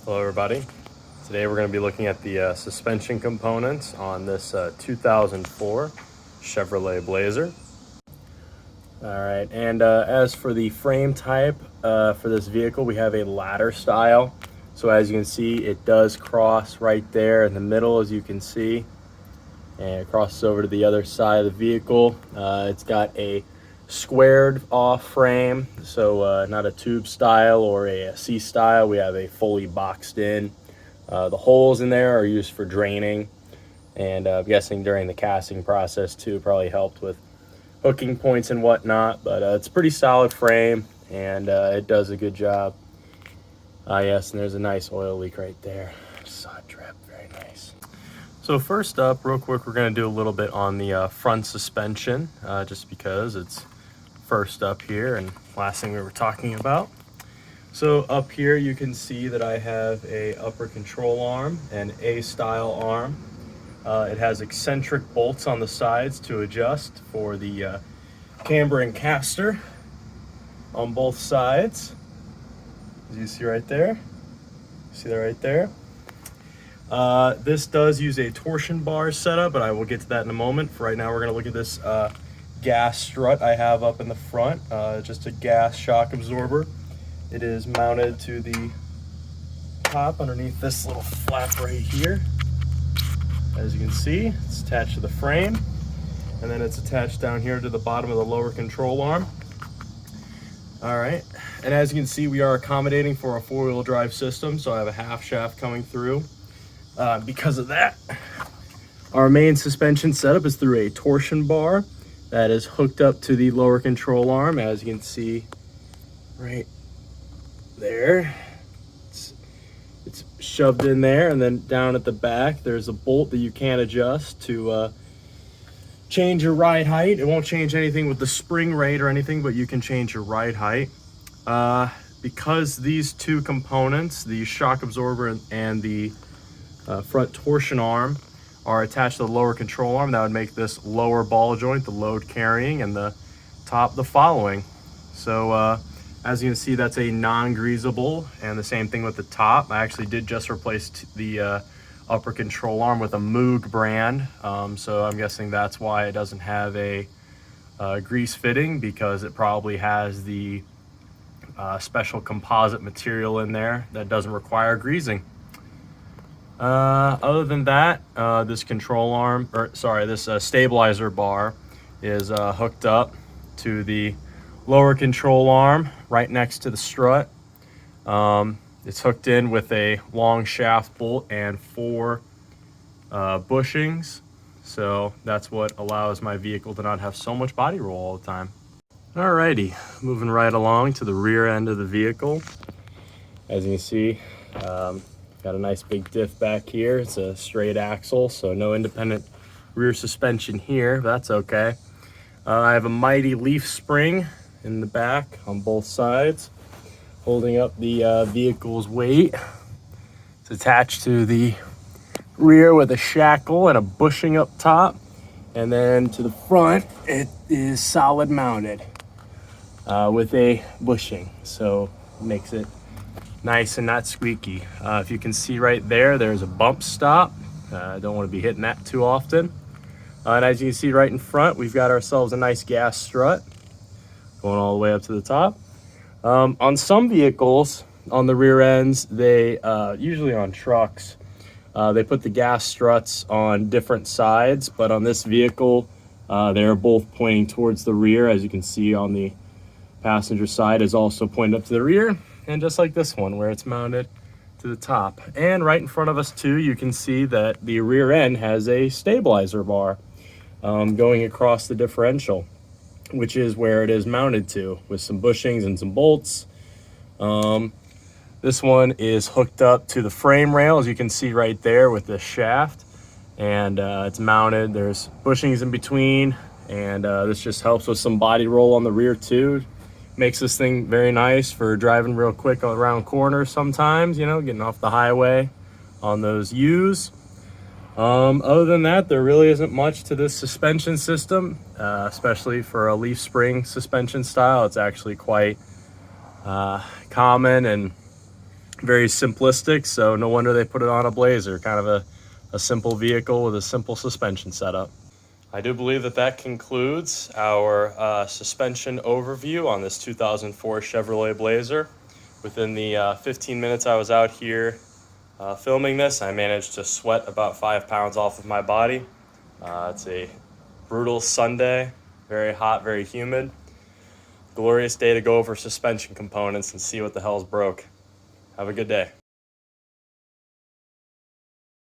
Hello everybody. Today we're going to be looking at the suspension components on this 2004 Chevrolet Blazer. Alright, and as for the frame type for this vehicle, we have a ladder style. So as you can see, it does cross right there in the middle, as you can see, and it crosses over to the other side of the vehicle. It's got a squared off frame, so not a tube style or a C style. We have a fully boxed in. The holes in there are used for draining, and I'm guessing during the casting process too, probably helped with hooking points and whatnot. But it's a pretty solid frame, and it does a good job. Yes, and there's a nice oil leak right there. Just saw it drip. Very nice. So first up, real quick, we're going to do a little bit on the front suspension, just because it's first up here and last thing we were talking about. So up here you can see that I have a upper control arm and A style arm. It has eccentric bolts on the sides to adjust for the camber and caster on both sides, as you see right there. See that right there? This does use a torsion bar setup, but I will get to that in a moment. For right now, we're going to look at this gas strut I have up in the front, just a gas shock absorber. It is mounted to the top underneath this little flap right here. As you can see, it's attached to the frame, and then it's attached down here to the bottom of the lower control arm. All right, and as you can see, we are accommodating for a four-wheel drive system, so I have a half shaft coming through. Because of that, our main suspension setup is through a torsion bar that is hooked up to the lower control arm, as you can see right there. It's shoved in there, and then down at the back there's a bolt that you can adjust to change your ride height. It won't change anything with the spring rate or anything, but you can change your ride height. Because these two components, the shock absorber and the front torsion arm, are attached to the lower control arm, that would make this lower ball joint the load carrying and the top the following. So as you can see, that's a non-greasable, and the same thing with the top. I actually did just replace the upper control arm with a Moog brand, so I'm guessing that's why it doesn't have a grease fitting, because it probably has the special composite material in there that doesn't require greasing. Other than that, this control arm, this stabilizer bar is hooked up to the lower control arm right next to the strut. It's hooked in with a long shaft bolt and 4 bushings, so that's what allows my vehicle to not have so much body roll all the time. Alrighty, moving right along to the rear end of the vehicle. As you can see, got a nice big diff back here. It's a straight axle, so no independent rear suspension here, but that's okay. I have a mighty leaf spring in the back on both sides, holding up the vehicle's weight. It's attached to the rear with a shackle and a bushing up top, and then to the front it is solid mounted with a bushing, so it makes it nice and not squeaky. If you can see right there, there's a bump stop. I don't want to be hitting that too often. And as you can see right in front, we've got ourselves a nice gas strut going all the way up to the top. On some vehicles, on the rear ends, they usually on trucks, they put the gas struts on different sides, but on this vehicle, they're both pointing towards the rear. As you can see, on the passenger side is also pointed up to the rear, and just like this one where it's mounted to the top. And right in front of us too, you can see that the rear end has a stabilizer bar going across the differential, which is where it is mounted to, with some bushings and some bolts. This one is hooked up to the frame rail, as you can see right there with the shaft, and it's mounted. There's bushings in between, and this just helps with some body roll on the rear too. Makes this thing very nice for driving real quick around corners sometimes, you know, getting off the highway on those U's. Other than that, there really isn't much to this suspension system, especially for a leaf spring suspension style. It's actually quite common and Very simplistic, so no wonder they put it on a Blazer. Kind of a simple vehicle with a simple suspension setup. I do believe that concludes our suspension overview on this 2004 Chevrolet Blazer. Within the 15 minutes I was out here filming this, I managed to sweat about 5 pounds off of my body. It's a brutal Sunday, very hot, very humid. Glorious day to go over suspension components and see what the hell's broke. Have a good day.